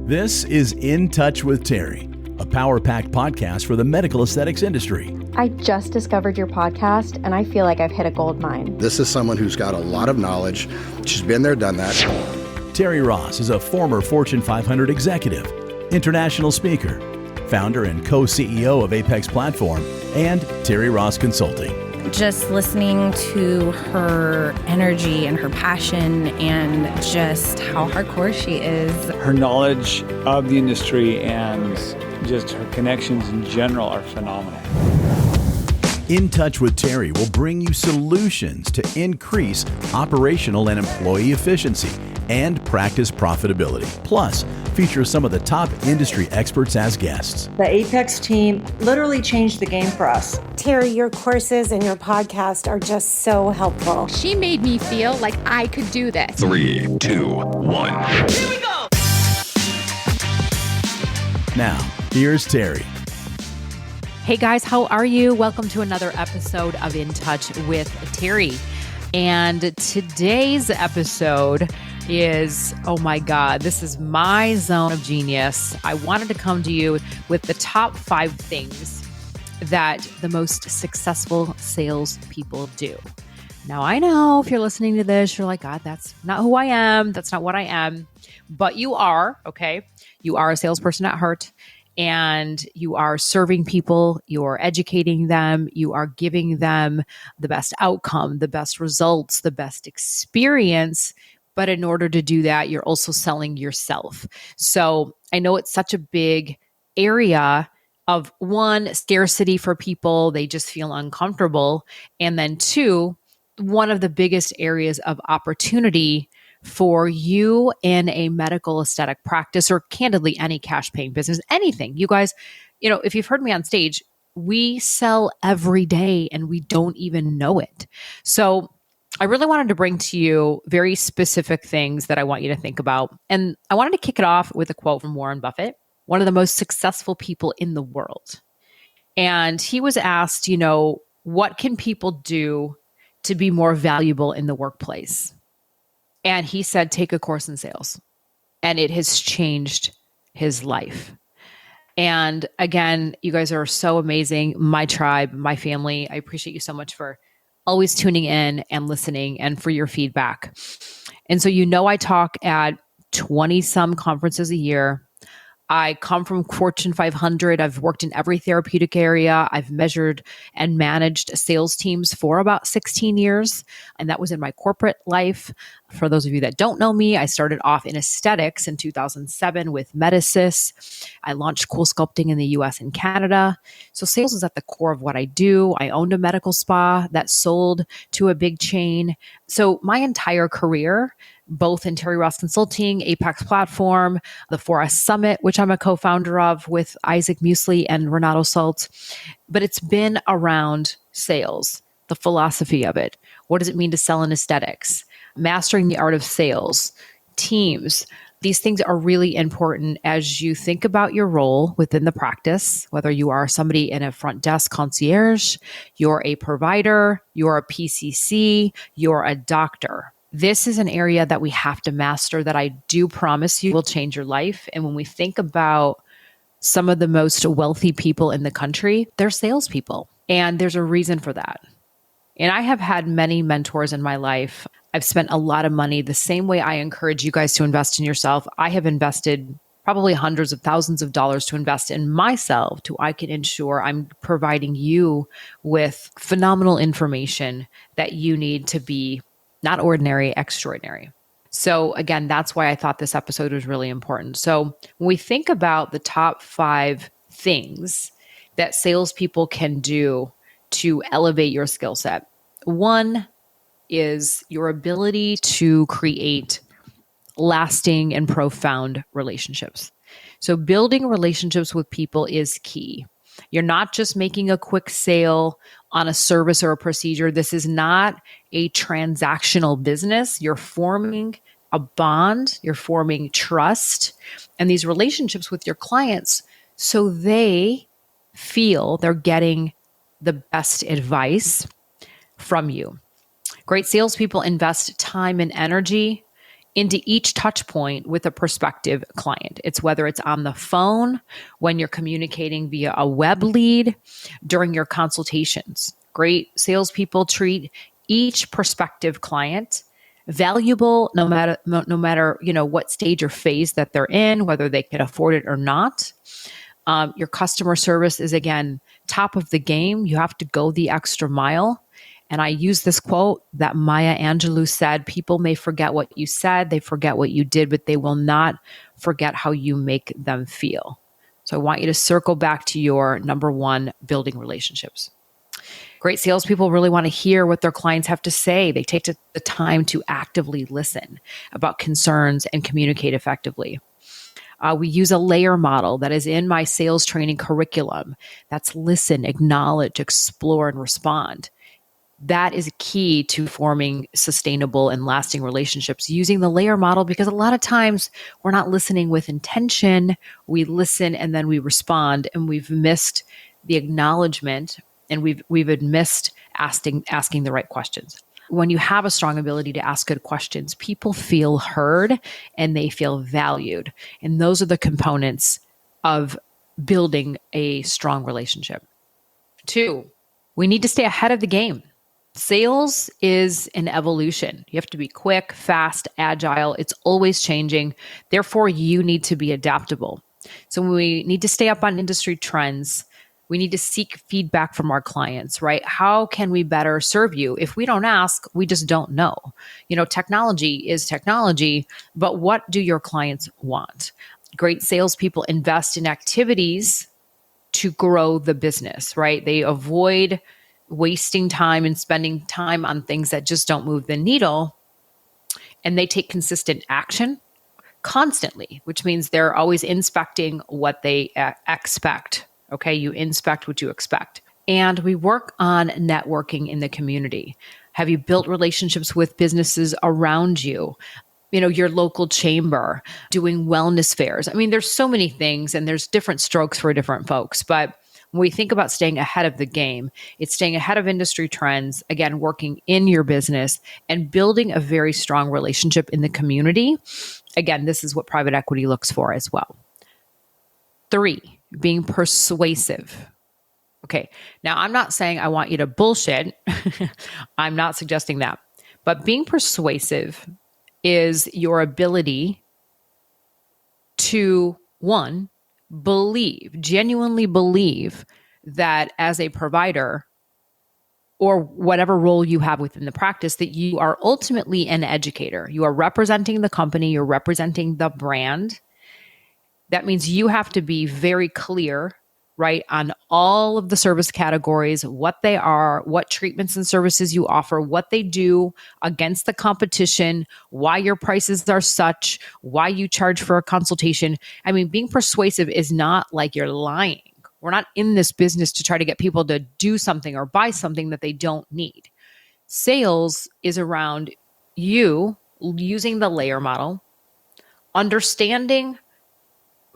This is In Touch with Terri, a power-packed podcast for the medical aesthetics industry. I just discovered your podcast, and I feel like I've hit a gold mine. This is someone who's got a lot of knowledge. She's been there, done that. Terri Ross is a former Fortune 500 executive, international speaker, founder and co-CEO of Apex Platform, and Terri Ross Consulting. Just listening to her energy and her passion and just how hardcore she is. Her knowledge of the industry and just her connections in general are phenomenal. In Touch with Terri will bring you solutions to increase operational and employee efficiency and practice profitability. Plus, feature some of the top industry experts as guests. The Apex team literally changed the game for us. Terri, your courses and your podcast are just so helpful. She made me feel like I could do this. 3, 2, 1. Here we go! Now, here's Terri. Hey guys, how are you? Welcome to another episode of In Touch with Terri. And today's episode is, oh my God, this is my zone of genius. I wanted to come to you with the top 5 things that the most successful salespeople do. Now, I know if you're listening to this, you're like, God, that's not who I am. That's not what I am. But you are, okay? You are a salesperson at heart. And you are serving people, you're educating them, you are giving them the best outcome, the best results, the best experience. But in order to do that, you're also selling yourself. So I know it's such a big area of, one, scarcity for people. They just feel uncomfortable. And then 2, one of the biggest areas of opportunity for you in a medical aesthetic practice, or candidly, any cash paying business, anything. You guys, if you've heard me on stage, we sell every day and we don't even know it. So I really wanted to bring to you very specific things that I want you to think about. And I wanted to kick it off with a quote from Warren Buffett, one of the most successful people in the world. And he was asked, what can people do to be more valuable in the workplace? And he said, take a course in sales. And it has changed his life. And again, you guys are so amazing. My tribe, my family, I appreciate you so much for always tuning in and listening and for your feedback. And so, I talk at 20 some conferences a year. I come from Fortune 500. I've worked in every therapeutic area. I've measured and managed sales teams for about 16 years. And that was in my corporate life. For those of you that don't know me, I started off in aesthetics in 2007 with Medicis. I launched Cool Sculpting in the US and Canada. So sales is at the core of what I do. I owned a medical spa that sold to a big chain. So my entire career, both in Terri Ross Consulting, Apex Platform, the 4S Summit, which I'm a co-founder of with Isaac Muesli and Renato Salt. But it's been around sales, the philosophy of it. What does it mean to sell in aesthetics? Mastering the art of sales, teams. These things are really important as you think about your role within the practice, whether you are somebody in a front desk concierge, you're a provider, you're a PCC, you're a doctor. This is an area that we have to master that I do promise you will change your life. And when we think about some of the most wealthy people in the country, they're salespeople. And there's a reason for that. And I have had many mentors in my life. I've spent a lot of money the same way I encourage you guys to invest in yourself. I have invested probably hundreds of thousands of dollars to invest in myself so I can ensure I'm providing you with phenomenal information that you need to be not ordinary, extraordinary. So again, that's why I thought this episode was really important. So when we think about the top 5 things that salespeople can do to elevate your skill set, one is your ability to create lasting and profound relationships. So building relationships with people is key. You're not just making a quick sale on a service or a procedure. This is not a transactional business. You're forming a bond, you're forming trust, and these relationships with your clients so they feel they're getting the best advice from you. Great salespeople invest time and energy into each touch point with a prospective client. It's whether it's on the phone, when you're communicating via a web lead, during your consultations. Great salespeople treat each prospective client valuable, no matter what stage or phase that they're in, whether they can afford it or not. Your customer service is, again, top of the game. You have to go the extra mile. And I use this quote that Maya Angelou said: people may forget what you said, they forget what you did, but they will not forget how you make them feel. So I want you to circle back to your number one, building relationships. Great salespeople really want to hear what their clients have to say. They take the time to actively listen about concerns and communicate effectively. We use a layer model that is in my sales training curriculum. That's listen, acknowledge, explore, and respond. That is key to forming sustainable and lasting relationships, using the layer model, because a lot of times we're not listening with intention. We listen and then we respond, and we've missed the acknowledgement, and we've missed asking the right questions. When you have a strong ability to ask good questions, people feel heard and they feel valued. And those are the components of building a strong relationship. 2, we need to stay ahead of the game. Sales is an evolution. You have to be quick, fast, agile. It's always changing. Therefore, you need to be adaptable. So we need to stay up on industry trends. We need to seek feedback from our clients, right? How can we better serve you? If we don't ask, we just don't know. Technology is technology, but what do your clients want? Great salespeople invest in activities to grow the business, right? They avoid wasting time and spending time on things that just don't move the needle. And they take consistent action constantly, which means they're always inspecting what they expect. Okay, you inspect what you expect. And we work on networking in the community. Have you built relationships with businesses around you? Your local chamber, doing wellness fairs. I mean, there's so many things, and there's different strokes for different folks. But when we think about staying ahead of the game, it's staying ahead of industry trends, again, working in your business and building a very strong relationship in the community. Again, this is what private equity looks for as well. 3, being persuasive. Okay, now I'm not saying I want you to bullshit. I'm not suggesting that. But being persuasive is your ability to, 1, genuinely believe that as a provider or whatever role you have within the practice, that you are ultimately an educator. You are representing the company, you're representing the brand. That means you have to be very clear, right, on all of the service categories, what they are, what treatments and services you offer, what they do against the competition, why your prices are such, why you charge for a consultation. I mean, being persuasive is not like you're lying. We're not in this business to try to get people to do something or buy something that they don't need. Sales is around you using the layer model, understanding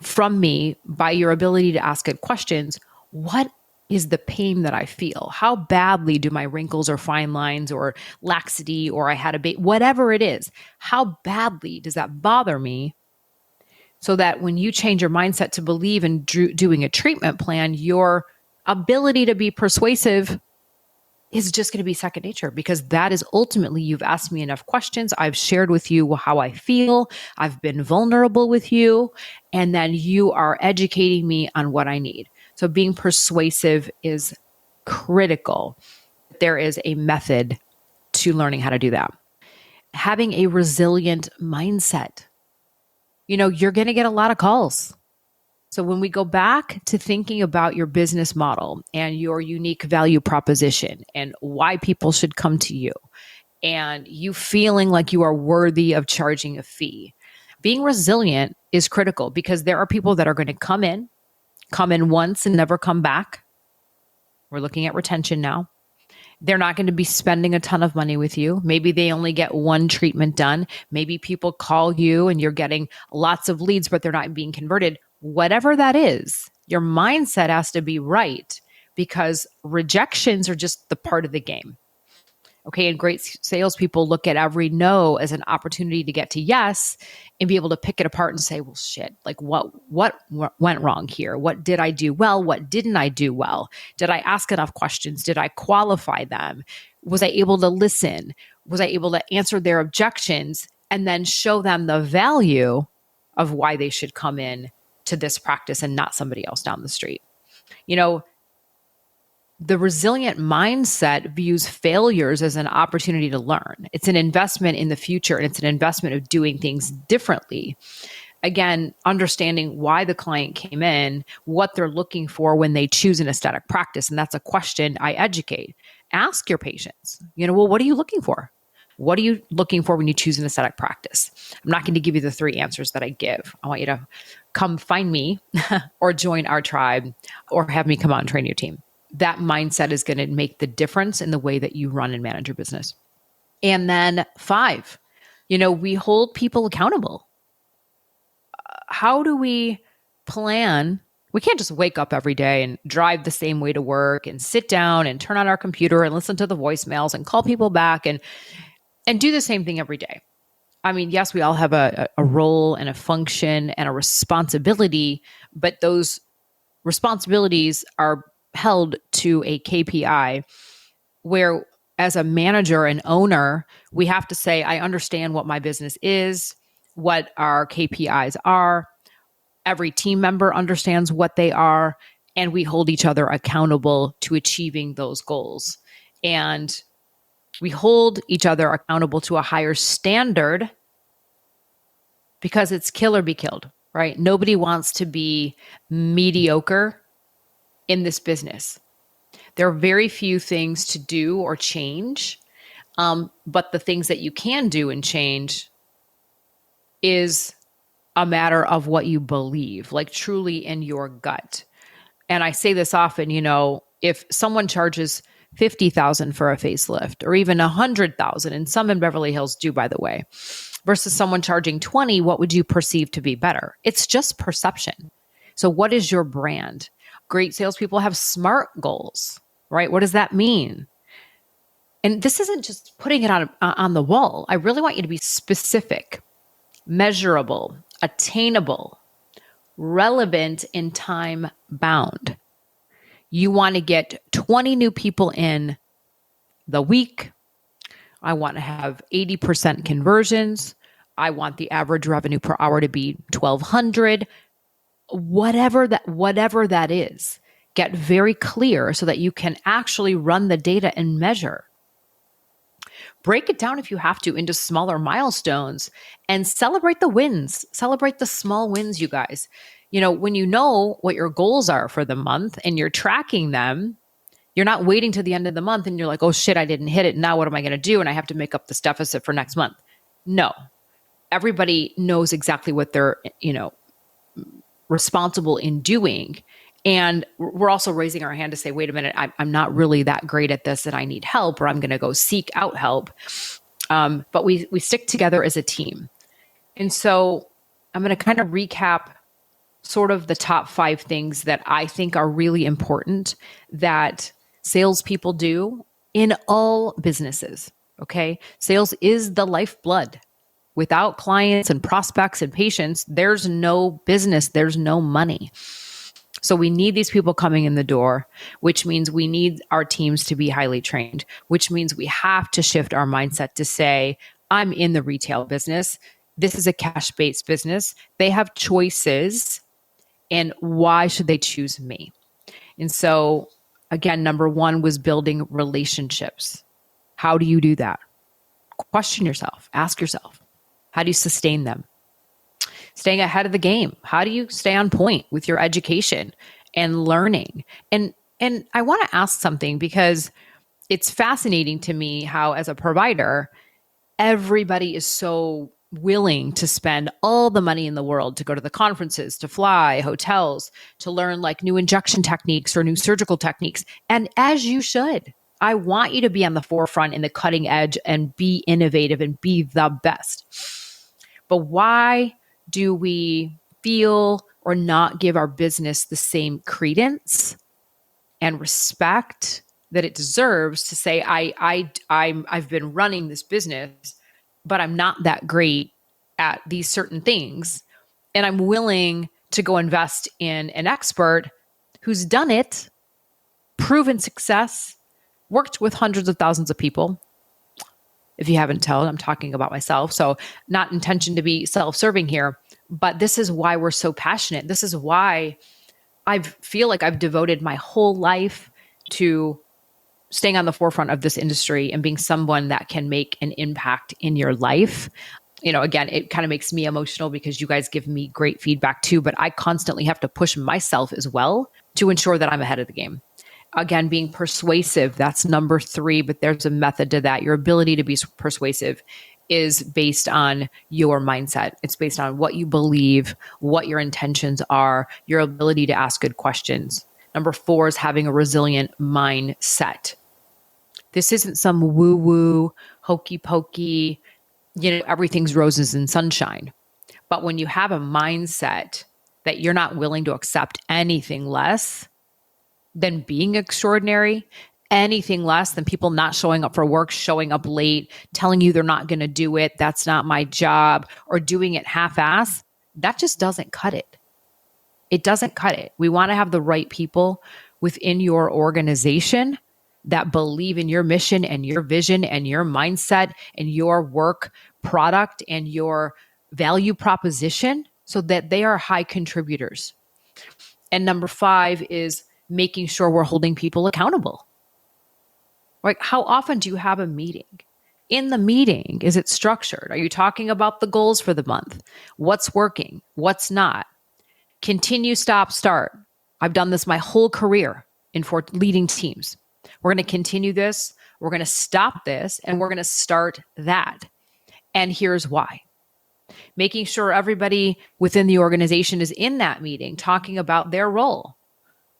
from me by your ability to ask good questions, what is the pain that I feel? How badly do my wrinkles or fine lines or laxity or I had a baby, whatever it is, how badly does that bother me? So that when you change your mindset to believe in doing a treatment plan, your ability to be persuasive is just going to be second nature, because that is ultimately, you've asked me enough questions. I've shared with you how I feel. I've been vulnerable with you. And then you are educating me on what I need. So being persuasive is critical. There is a method to learning how to do that. Having a resilient mindset. You're going to get a lot of calls. So when we go back to thinking about your business model and your unique value proposition and why people should come to you, and you feeling like you are worthy of charging a fee, being resilient is critical, because there are people that are going to come in once and never come back. We're looking at retention now. They're not going to be spending a ton of money with you. Maybe they only get one treatment done. Maybe people call you and you're getting lots of leads, but they're not being converted. Whatever that is, your mindset has to be right, because rejections are just the part of the game. Okay. And great salespeople look at every no as an opportunity to get to yes and be able to pick it apart and say, well, shit, like what went wrong here? What did I do well? What didn't I do well? Did I ask enough questions? Did I qualify them? Was I able to listen? Was I able to answer their objections and then show them the value of why they should come in to this practice and not somebody else down the street? You know, the resilient mindset views failures as an opportunity to learn. It's an investment in the future, and it's an investment of doing things differently. Again, understanding why the client came in, what they're looking for when they choose an aesthetic practice. And that's a question I educate. Ask your patients, well, what are you looking for? What are you looking for when you choose an aesthetic practice? I'm not going to give you the 3 answers that I give. I want you to come find me or join our tribe or have me come on and train your team. That mindset is going to make the difference in the way that you run and manage your business. And then 5, we hold people accountable. How do we plan? We can't just wake up every day and drive the same way to work and sit down and turn on our computer and listen to the voicemails and call people back and do the same thing every day. I mean, yes, we all have a role and a function and a responsibility, but those responsibilities are held to a KPI where as a manager and owner, we have to say, I understand what my business is, what our KPIs are. Every team member understands what they are, and we hold each other accountable to achieving those goals. And we hold each other accountable to a higher standard because it's kill or be killed, right? Nobody wants to be mediocre in this business. There are very few things to do or change, but the things that you can do and change is a matter of what you believe, like truly in your gut. And I say this often, if someone charges $50,000 for a facelift or even $100,000, and some in Beverly Hills do, by the way, versus someone charging 20, what would you perceive to be better? It's just perception. So what is your brand? Great salespeople have SMART goals, right? What does that mean? And this isn't just putting it on the wall. I really want you to be specific, measurable, attainable, relevant, and time bound. You want to get 20 new people in the week. I want to have 80% conversions. I want the average revenue per hour to be $1,200. Whatever that is, get very clear so that you can actually run the data and measure. Break it down if you have to into smaller milestones and celebrate the wins. Celebrate the small wins, you guys. When you know what your goals are for the month and you're tracking them, you're not waiting to the end of the month and you're like, oh shit, I didn't hit it. Now what am I going to do? And I have to make up this deficit for next month. No, everybody knows exactly what they're, responsible in doing. And we're also raising our hand to say, wait a minute, I'm not really that great at this and I need help, or I'm going to go seek out help. But we stick together as a team. And so I'm going to kind of recap sort of the top 5 things that I think are really important that salespeople do in all businesses. Okay. Sales is the lifeblood. Without clients and prospects and patients, there's no business, there's no money. So we need these people coming in the door, which means we need our teams to be highly trained, which means we have to shift our mindset to say, I'm in the retail business. This is a cash-based business. They have choices, and why should they choose me? And so, again, number 1 was building relationships. How do you do that? Question yourself, ask yourself. How do you sustain them? Staying ahead of the game. How do you stay on point with your education and learning? And I want to ask something because it's fascinating to me how, as a provider, everybody is so willing to spend all the money in the world to go to the conferences, to fly, hotels, to learn like new injection techniques or new surgical techniques. And as you should. I want you to be on the forefront and the cutting edge and be innovative and be the best. But why do we feel or not give our business the same credence and respect that it deserves to say, I've been running this business, but I'm not that great at these certain things. And I'm willing to go invest in an expert who's done it, proven success, worked with hundreds of thousands of people. If you haven't told, I'm talking about myself. So not intention to be self-serving here, but this is why we're so passionate. This is why I feel like I've devoted my whole life to staying on the forefront of this industry and being someone that can make an impact in your life. Again, it kind of makes me emotional because you guys give me great feedback too, but I constantly have to push myself as well to ensure that I'm ahead of the game. Again, being persuasive, that's number 3, but there's a method to that. Your ability to be persuasive is based on your mindset. It's based on what you believe, what your intentions are, your ability to ask good questions. Number 4 is having a resilient mindset. This isn't some woo-woo, hokey-pokey, everything's roses and sunshine. But when you have a mindset that you're not willing to accept anything less than being extraordinary, anything less than people not showing up for work, showing up late, telling you they're not going to do it, that's not my job, or doing it half-ass, that just doesn't cut it. It doesn't cut it. We want to have the right people within your organization that believe in your mission and your vision and your mindset and your work product and your value proposition so that they are high contributors. And number 5 is making sure we're holding people accountable. Like, how often do you have a meeting? In the meeting, is it structured? Are you talking about the goals for the month? What's working? What's not? Continue, stop, start. I've done this my whole career for leading teams. We're going to continue this. We're going to stop this, and we're going to start that. And here's why. Making sure everybody within the organization is in that meeting talking about their role.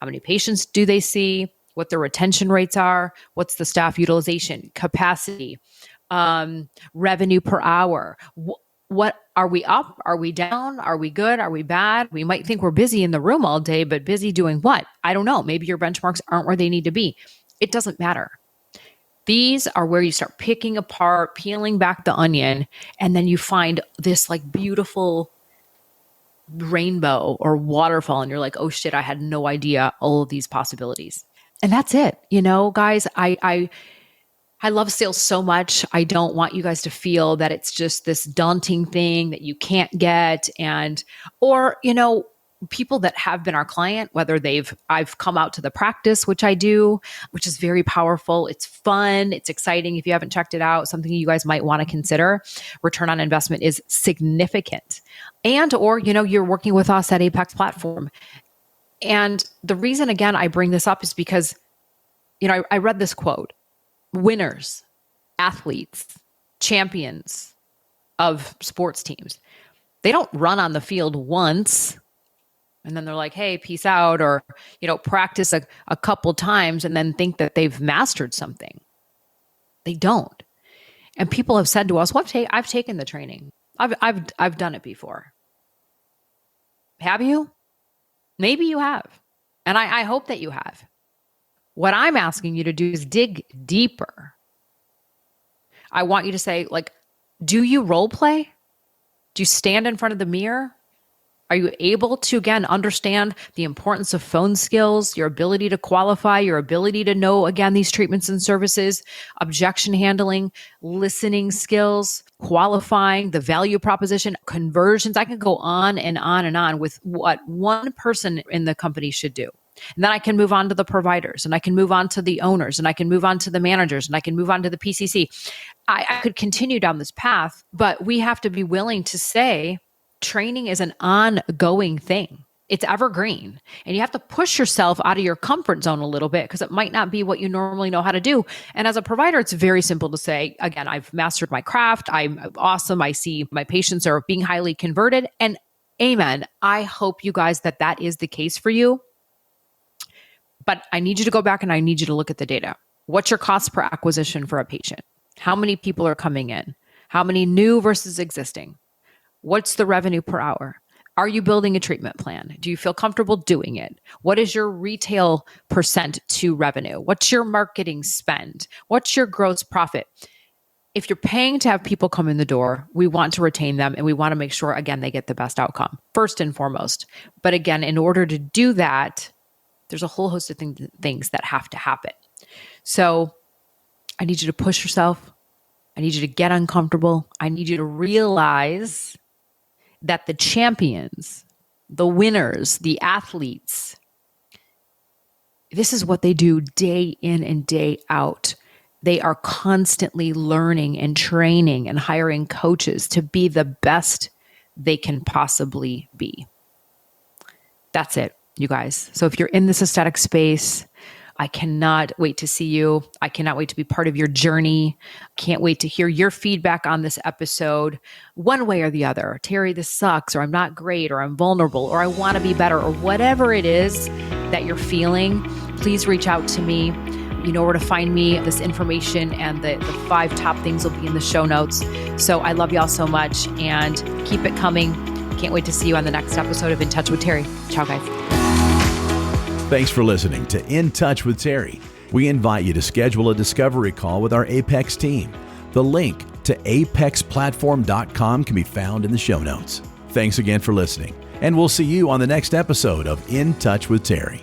How many patients do they see? What their retention rates are? What's the staff utilization, capacity, revenue per hour? What are we up? Are we down? Are we good? Are we bad? We might think we're busy in the room all day, but busy doing what? I don't know. Maybe your benchmarks aren't where they need to be. It doesn't matter. These are where you start picking apart, peeling back the onion, and then you find this like beautiful rainbow or waterfall, and you're like, oh shit, I had no idea all of these possibilities. And that's it. Guys, I love sales so much. I don't want you guys to feel that it's just this daunting thing that you can't get. Or people that have been our client, whether I've come out to the practice, which I do, which is very powerful. It's fun. It's exciting. If you haven't checked it out, something you guys might want to consider. Return on investment is significant. Or you're working with us at Apex Platform. And the reason, again, I bring this up is because, I read this quote: winners, athletes, champions of sports teams, they don't run on the field once and then they're like, hey, peace out, or, practice a couple times and then think that they've mastered something. They don't. And people have said to us, well, I've taken the training. I've done it before. Have you? Maybe you have. And I hope that you have. What I'm asking you to do is dig deeper. I want you to say, do you role play? Do you stand in front of the mirror? Are you able to, again, understand the importance of phone skills, your ability to qualify, your ability to know, again, these treatments and services, objection handling, listening skills, qualifying, the value proposition, conversions? I can go on and on and on with what one person in the company should do. And then I can move on to the providers, and I can move on to the owners, and I can move on to the managers, and I can move on to the PCC. I could continue down this path, but we have to be willing to say, training is an ongoing thing. It's evergreen. And you have to push yourself out of your comfort zone a little bit because it might not be what you normally know how to do. And as a provider, it's very simple to say, again, I've mastered my craft. I'm awesome. I see my patients are being highly converted. And amen. I hope you guys that is the case for you. But I need you to go back and I need you to look at the data. What's your cost per acquisition for a patient? How many people are coming in? How many new versus existing? What's the revenue per hour? Are you building a treatment plan? Do you feel comfortable doing it? What is your retail percent to revenue? What's your marketing spend? What's your gross profit? If you're paying to have people come in the door, we want to retain them and we want to make sure, again, they get the best outcome, first and foremost. But again, in order to do that, there's a whole host of things that have to happen. So I need you to push yourself. I need you to get uncomfortable. I need you to realize that the champions, the winners, the athletes, this is what they do day in and day out. They are constantly learning and training and hiring coaches to be the best they can possibly be. That's it, you guys. So if you're in this aesthetic space, I cannot wait to see you. I cannot wait to be part of your journey. Can't wait to hear your feedback on this episode, one way or the other. Terri, this sucks, or I'm not great, or I'm vulnerable, or I want to be better, or whatever it is that you're feeling, please reach out to me. You know where to find me. This information and the 5 top things will be in the show notes. So I love y'all so much and keep it coming. Can't wait to see you on the next episode of In Touch with Terri. Ciao, guys. Thanks for listening to In Touch with Terri. We invite you to schedule a discovery call with our Apex team. The link to apexplatform.com can be found in the show notes. Thanks again for listening, and we'll see you on the next episode of In Touch with Terri.